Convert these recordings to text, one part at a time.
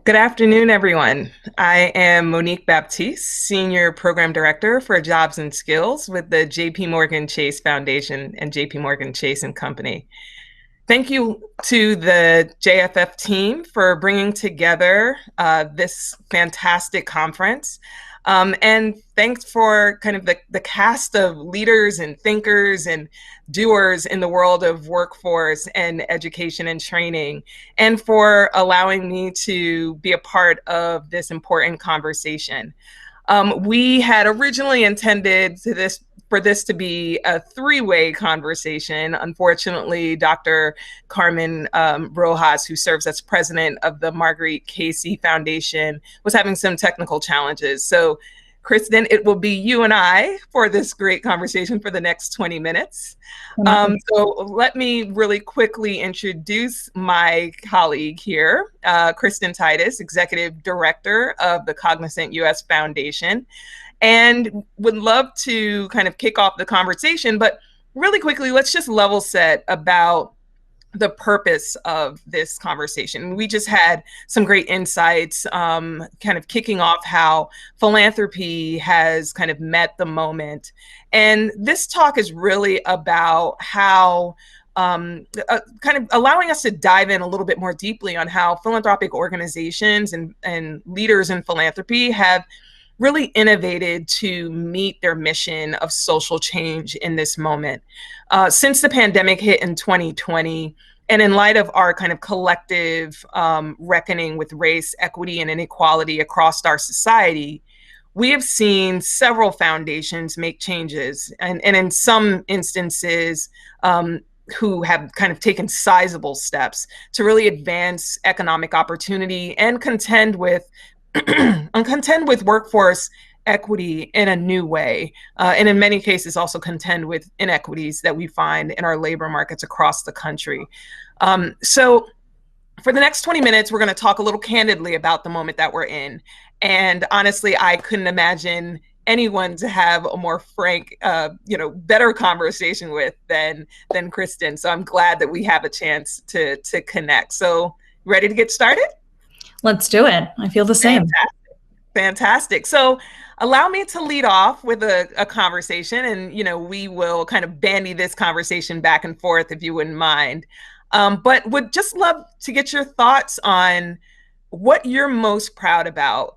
Good afternoon, everyone. I am Monique Baptiste, Senior Program Director for Jobs and Skills with the JP Morgan Chase Foundation and JP Morgan Chase and Company. Thank you to the JFF team for bringing together this fantastic conference. And thanks for kind of the cast of leaders and thinkers and doers in the world of workforce and education and training, and for allowing me to be a part of this important conversation. We had originally intended for this to be a three-way conversation. Unfortunately, Dr. Carmen Rojas, who serves as president of the Marguerite Casey Foundation, was having some technical challenges. So, Kristen, it will be you and I for this great conversation for the next 20 minutes. So let me really quickly introduce my colleague here, Kristen Titus, Executive Director of the Cognizant US Foundation, and would love to kind of kick off the conversation. But really quickly, let's just level set about the purpose of this conversation. We just had some great insights, kind of kicking off how philanthropy has kind of met the moment. And this talk is really about how kind of allowing us to dive in a little bit more deeply on how philanthropic organizations and leaders in philanthropy have really innovated to meet their mission of social change in this moment. Since the pandemic hit in 2020, and in light of our kind of collective reckoning with race, equity, and inequality across our society, we have seen several foundations make changes, and in some instances, who have kind of taken sizable steps to really advance economic opportunity and contend with workforce equity in a new way, and in many cases also contend with inequities that we find in our labor markets across the country. So for the next 20 minutes, we're going to talk a little candidly about the moment that we're in. And honestly, I couldn't imagine anyone to have a more frank, better conversation with than Kristen. So I'm glad that we have a chance to connect. So ready to get started? Let's do it. I feel the same. Fantastic. So allow me to lead off with a conversation, and we will kind of bandy this conversation back and forth if you wouldn't mind. But would just love to get your thoughts on what you're most proud about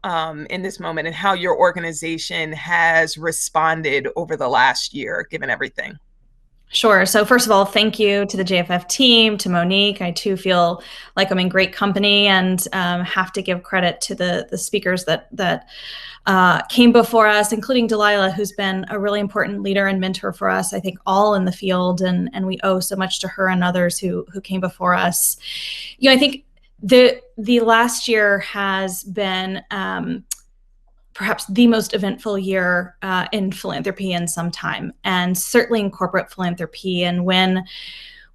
in this moment and how your organization has responded over the last year, given everything. Sure. So first of all, thank you to the JFF team, to Monique. I too feel like I'm in great company, and have to give credit to the speakers that came before us, including Delilah, who's been a really important leader and mentor for us, I think, all in the field. And we owe so much to her and others who came before us. I think the last year has been perhaps the most eventful year in philanthropy in some time, and certainly in corporate philanthropy. And when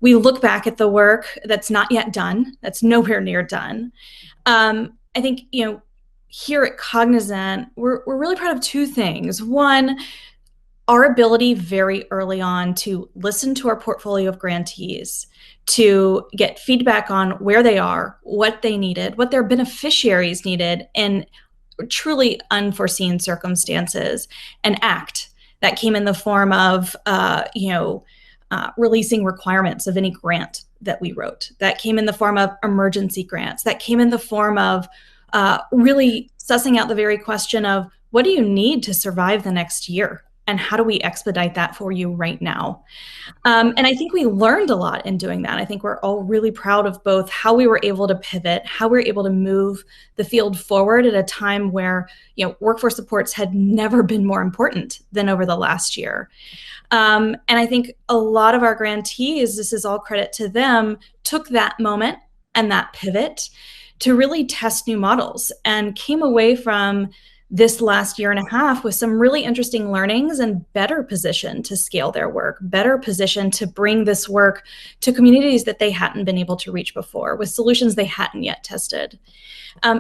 we look back at the work that's not yet done, that's nowhere near done, I think, here at Cognizant, we're really proud of two things. One, our ability very early on to listen to our portfolio of grantees, to get feedback on where they are, what they needed, what their beneficiaries needed, and truly unforeseen circumstances, and act. That came in the form of, releasing requirements of any grant that we wrote. That came in the form of emergency grants. That came in the form of really sussing out the very question of, what do you need to survive the next year? And how do we expedite that for you right now? And I think we learned a lot in doing that. I think we're all really proud of both how we were able to pivot, how we were able to move the field forward at a time where, workforce supports had never been more important than over the last year. And I think a lot of our grantees, this is all credit to them, took that moment and that pivot to really test new models, and came away from this last year and a half with some really interesting learnings, and better position to scale their work, better position to bring this work to communities that they hadn't been able to reach before, with solutions they hadn't yet tested.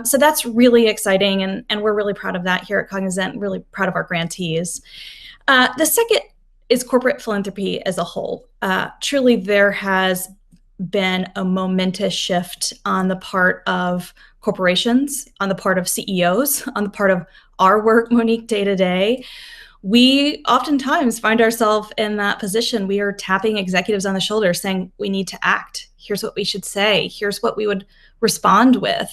So that's really exciting, and we're really proud of that here at Cognizant, really proud of our grantees. The second is corporate philanthropy as a whole. Truly, there has been a momentous shift on the part of corporations, on the part of CEOs, on the part of our work, Monique, day to day. We oftentimes find ourselves in that position. We are tapping executives on the shoulder saying, we need to act. Here's what we should say. Here's what we would respond with.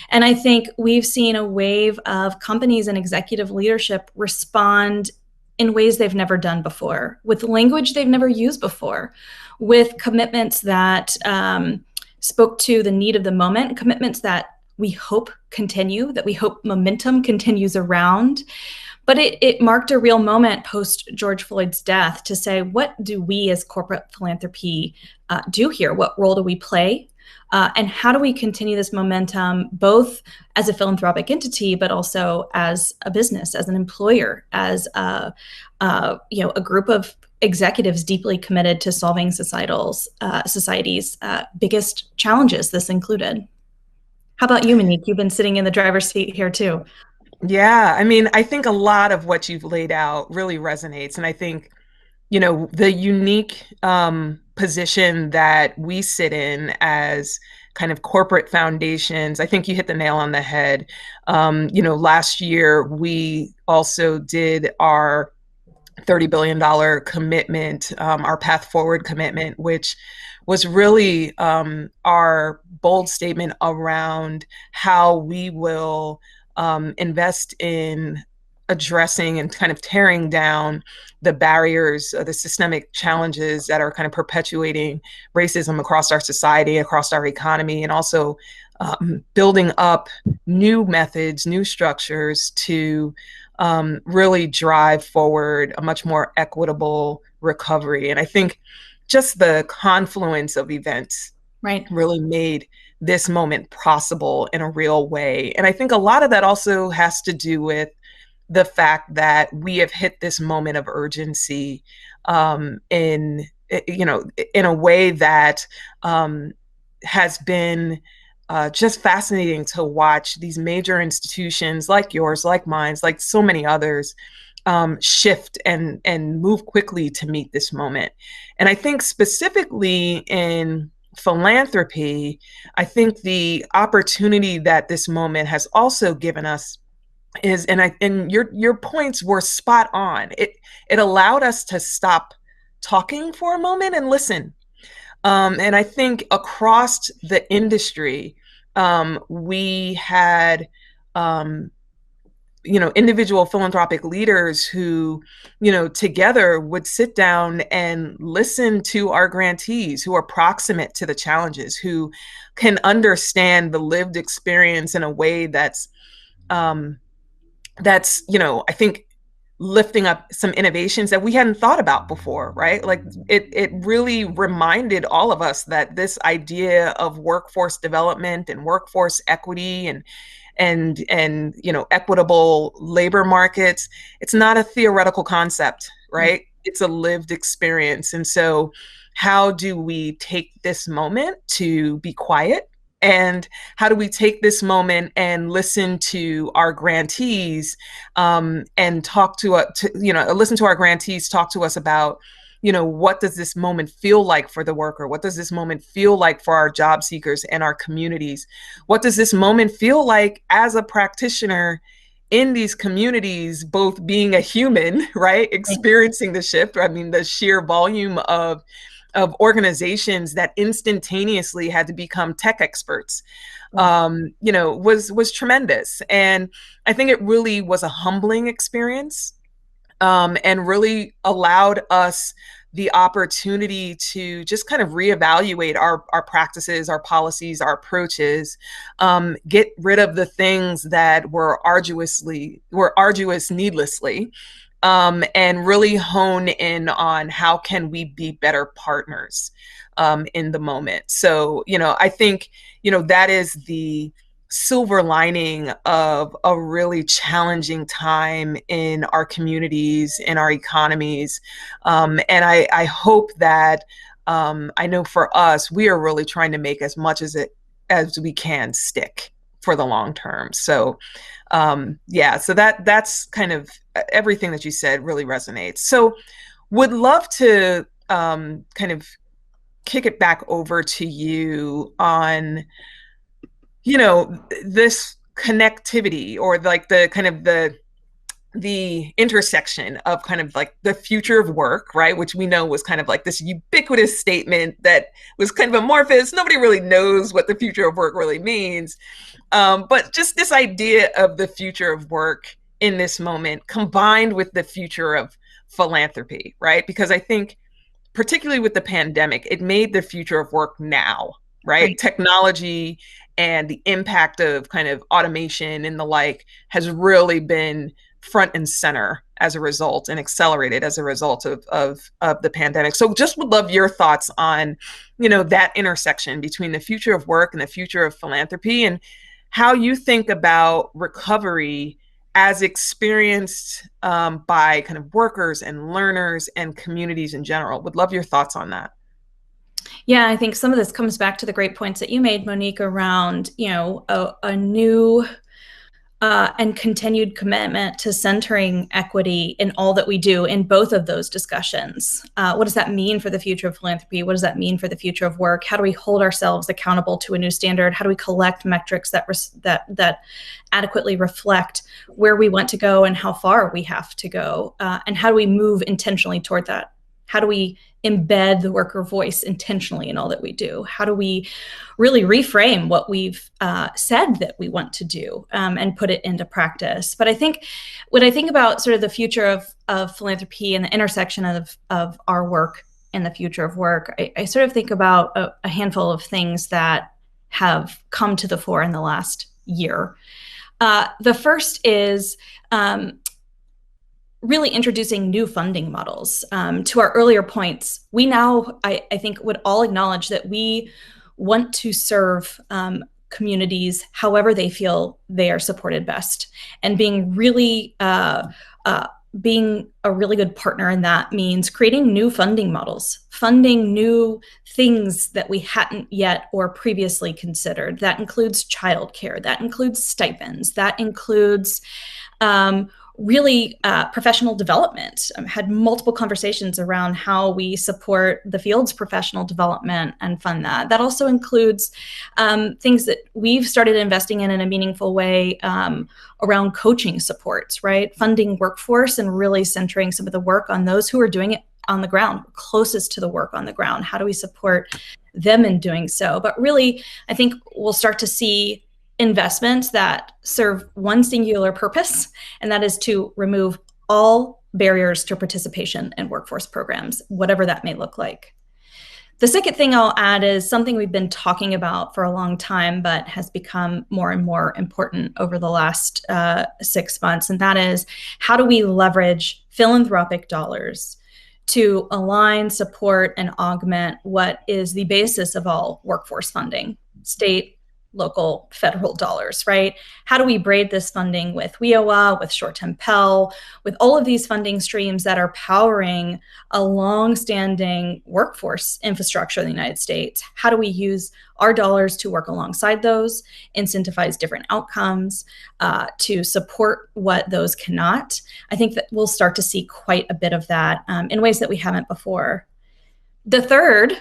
And I think we've seen a wave of companies and executive leadership respond in ways they've never done before, with language they've never used before, with commitments that spoke to the need of the moment, commitments that we hope continue, that we hope momentum continues around. But it marked a real moment post George Floyd's death to say, what do we as corporate philanthropy do here? What role do we play? And how do we continue this momentum, both as a philanthropic entity, but also as a business, as an employer, as a group of executives deeply committed to solving society's biggest challenges, this included. How about you, Monique? You've been sitting in the driver's seat here too. Yeah, I mean, I think a lot of what you've laid out really resonates. And I think, the unique position that we sit in as kind of corporate foundations, I think you hit the nail on the head. Last year we also did our $30 billion commitment, our Path Forward commitment, which was really our bold statement around how we will invest in addressing and kind of tearing down the barriers, the systemic challenges that are kind of perpetuating racism across our society, across our economy, and also building up new methods, new structures to really drive forward a much more equitable recovery. And I think just the confluence of events Right. really made this moment possible in a real way. And I think a lot of that also has to do with the fact that we have hit this moment of urgency in in a way that has been just fascinating to watch these major institutions like yours, like mine, like so many others, shift and move quickly to meet this moment. And I think specifically in philanthropy, I think the opportunity that this moment has also given us is, and your points were spot on. It allowed us to stop talking for a moment and listen. And I think across the industry, we had individual philanthropic leaders who, together would sit down and listen to our grantees who are proximate to the challenges, who can understand the lived experience in a way um, I think lifting up some innovations that we hadn't thought about before, right? Like it really reminded all of us that this idea of workforce development and workforce equity and equitable labor markets, it's not a theoretical concept, right? It's a lived experience. And so how do we take this moment to be quiet, and how do we take this moment and listen to our grantees, and listen to our grantees talk to us about, what does this moment feel like for the worker? What does this moment feel like for our job seekers and our communities? What does this moment feel like as a practitioner in these communities, both being a human, right, experiencing the shift? I mean, the sheer volume of organizations that instantaneously had to become tech experts, was tremendous. And I think it really was a humbling experience, and really allowed us the opportunity to just kind of reevaluate our practices, our policies, our approaches, get rid of the things that were arduous needlessly, and really hone in on how can we be better partners in the moment. So, I think, that is the silver lining of a really challenging time in our communities, in our economies. And I hope that, I know for us, we are really trying to make as much as we can stick for the long term. So yeah, so that's kind of everything that you said really resonates. So would love to kind of kick it back over to you on, you know, this connectivity, or like the kind of the intersection of kind of like the future of work, right? Which we know was kind of like this ubiquitous statement that was kind of amorphous. Nobody really knows what the future of work really means. But just this idea of the future of work in this moment combined with the future of philanthropy, right? Because I think particularly with the pandemic, it made the future of work now, right? Right. Technology and the impact of kind of automation and the like has really been front and center as a result, and accelerated as a result of the pandemic. So just would love your thoughts on, you know, that intersection between the future of work and the future of philanthropy, and how you think about recovery as experienced by kind of workers and learners and communities in general. Would love your thoughts on that. Yeah, I think some of this comes back to the great points that you made, Monique, around, a new and continued commitment to centering equity in all that we do in both of those discussions. What does that mean for the future of philanthropy? What does that mean for the future of work? How do we hold ourselves accountable to a new standard? How do we collect metrics that adequately reflect where we want to go and how far we have to go? And how do we move intentionally toward that? How do we embed the worker voice intentionally in all that we do? How do we really reframe what we've said that we want to do, and put it into practice? But I think when I think about sort of the future of philanthropy and the intersection of our work and the future of work, I sort of think about a handful of things that have come to the fore in the last year. The first is really introducing new funding models. To our earlier points, we now, I think, would all acknowledge that we want to serve communities however they feel they are supported best. And being a really good partner in that means creating new funding models, funding new things that we hadn't yet or previously considered. That includes childcare, that includes stipends, that includes really professional development. Had multiple conversations around how we support the field's professional development and fund that. That also includes things that we've started investing in a meaningful way around coaching supports, right? Funding workforce and really centering some of the work on those who are doing it on the ground, closest to the work on the ground. How do we support them in doing so? But really, I think we'll start to see investments that serve one singular purpose, and that is to remove all barriers to participation in workforce programs, whatever that may look like. The second thing I'll add is something we've been talking about for a long time, but has become more and more important over the last 6 months, and that is how do we leverage philanthropic dollars to align, support, and augment what is the basis of all workforce funding: state, local, federal dollars, right? How do we braid this funding with WIOA, with short-term Pell, with all of these funding streams that are powering a long-standing workforce infrastructure in the United States? How do we use our dollars to work alongside those, incentivize different outcomes, to support what those cannot? I think that we'll start to see quite a bit of that in ways that we haven't before. The third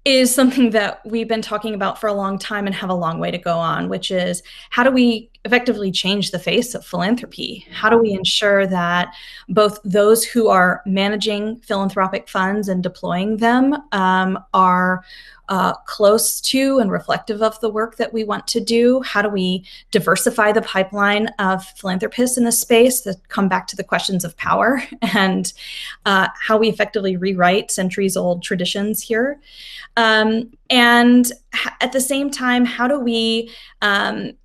is something that we've been talking about for a long time and have a long way to go on, which is how do we effectively change the face of philanthropy? How do we ensure that both those who are managing philanthropic funds and deploying them are close to and reflective of the work that we want to do? How do we diversify the pipeline of philanthropists in this space that come back to the questions of power and how we effectively rewrite centuries-old traditions here? And at the same time, how do we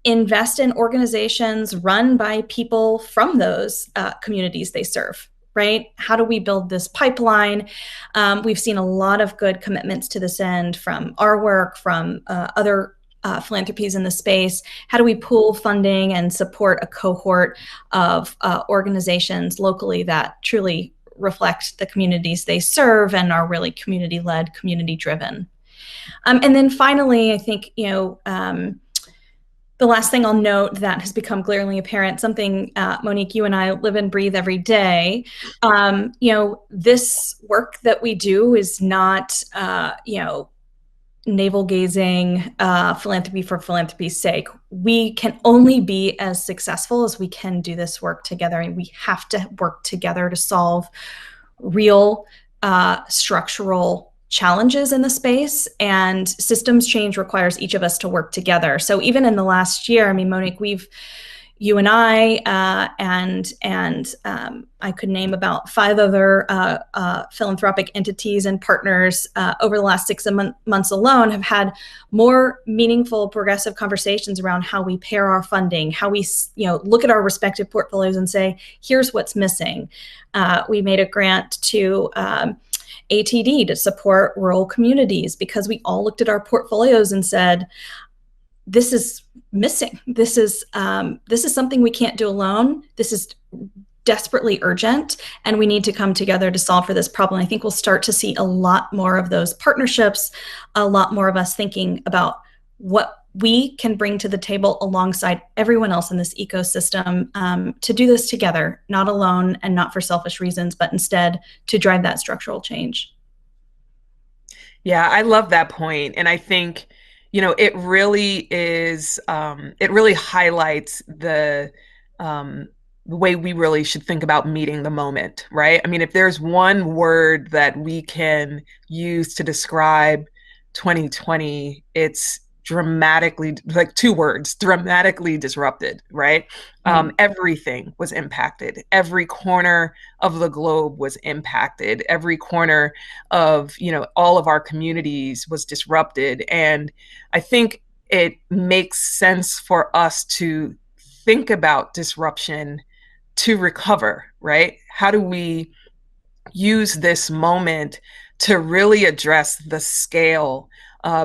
invest in organizations run by people from those communities they serve, right? How do we build this pipeline? We've seen a lot of good commitments to this end from our work, from other philanthropies in the space. How do we pool funding and support a cohort of organizations locally that truly reflect the communities they serve and are really community-led, community-driven? And then finally, I think, The last thing I'll note that has become glaringly apparent, something Monique, you and I live and breathe every day. This work that we do is not, navel gazing, philanthropy for philanthropy's sake. We can only be as successful as we can do this work together, and we have to work together to solve real structural challenges in the space, and systems change requires each of us to work together. So even in the last year, I mean, Monique, you and I, I could name about 5 other philanthropic entities and partners over the last 6 months alone have had more meaningful, progressive conversations around how we pair our funding, how we, look at our respective portfolios and say, here's what's missing. We made a grant to ATD to support rural communities because we all looked at our portfolios and said, this is missing. This is something we can't do alone. This is desperately urgent, and we need to come together to solve for this problem. I think we'll start to see a lot more of those partnerships, a lot more of us thinking about what we can bring to the table alongside everyone else in this ecosystem to do this together, not alone and not for selfish reasons, but instead to drive that structural change. Yeah, I love that point. And I think, it really is, it really highlights um, the way we really should think about meeting the moment, right? I mean, if there's one word that we can use to describe 2020, it's dramatically, like 2 words, dramatically disrupted, right? Mm. Everything was impacted. Every corner of the globe was impacted. Every corner of, all of our communities was disrupted. And I think it makes sense for us to think about disruption to recover, right? How do we use this moment to really address the scale,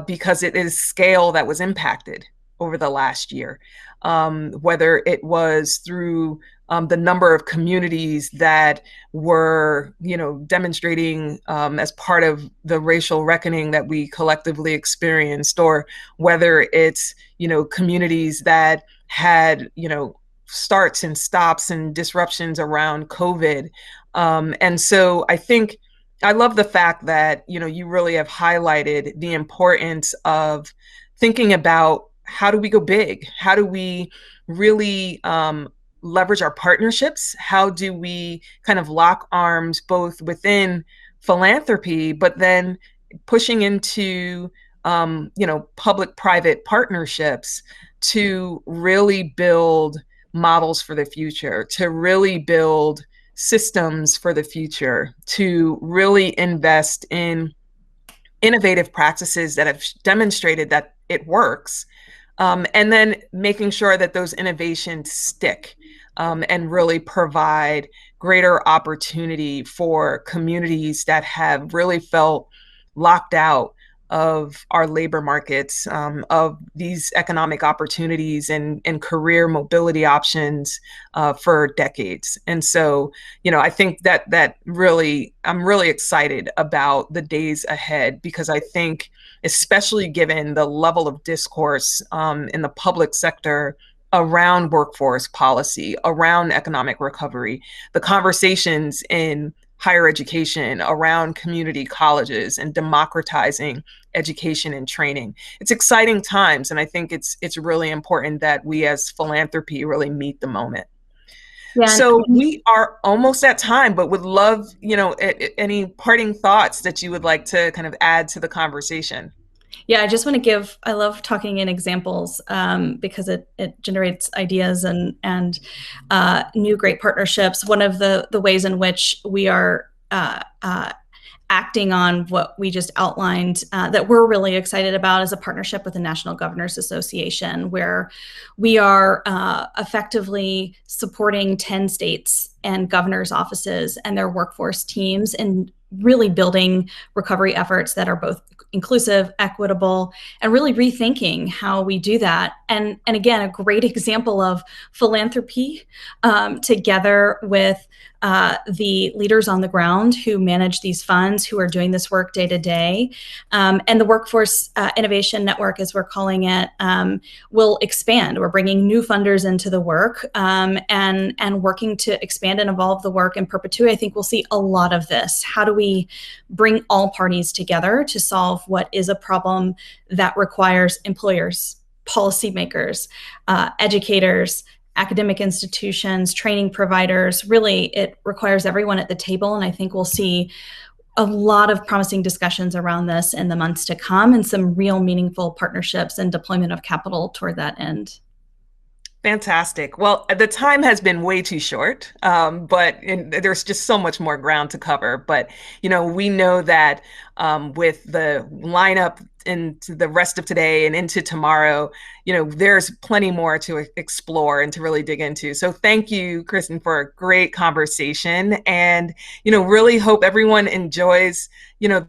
because it is scale that was impacted over the last year, whether it was through the number of communities that were, demonstrating as part of the racial reckoning that we collectively experienced, or whether it's, communities that had, starts and stops and disruptions around COVID. And so I think I love the fact that, you really have highlighted the importance of thinking about how do we go big? How do we really leverage our partnerships? How do we kind of lock arms both within philanthropy, but then pushing into, public-private partnerships to really build models for the future, to really build systems for the future, to really invest in innovative practices that have demonstrated that it works, and then making sure that those innovations stick, and really provide greater opportunity for communities that have really felt locked out of our labor markets, of these economic opportunities and career mobility options for decades. And so, I think that really, I'm really excited about the days ahead, because I think, especially given the level of discourse in the public sector around workforce policy, around economic recovery, the conversations in higher education around community colleges and democratizing education and training. It's exciting times, and I think it's really important that we as philanthropy really meet the moment. Yeah, So and we are almost at time, but would love, any parting thoughts that you would like to kind of add to the conversation. yeah, I just want to give, I love talking in examples because it generates ideas and new great partnerships. One of the ways in which we are acting on what we just outlined that we're really excited about is a partnership with the National Governors Association, where we are effectively supporting 10 states and governors' offices and their workforce teams in really building recovery efforts that are both inclusive, equitable, and really rethinking how we do that. And again, a great example of philanthropy together with the leaders on the ground who manage these funds, who are doing this work day to day. And the Workforce Innovation Network, as we're calling it, will expand. We're bringing new funders into the work, and working to expand and evolve the work in perpetuity. I think we'll see a lot of this. How do we bring all parties together to solve what is a problem that requires employers, policymakers, educators, academic institutions, training providers? Really, it requires everyone at the table. And I think we'll see a lot of promising discussions around this in the months to come, and some real meaningful partnerships and deployment of capital toward that end. Fantastic. Well, the time has been way too short, but there's just so much more ground to cover. But, we know that with the lineup into the rest of today and into tomorrow, there's plenty more to explore and to really dig into. So thank you, Kristen, for a great conversation. And, really hope everyone enjoys, the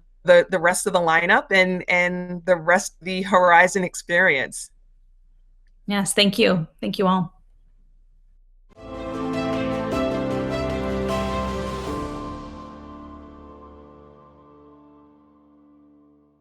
rest of the lineup and the rest of the Horizon experience. Yes, thank you. Thank you all.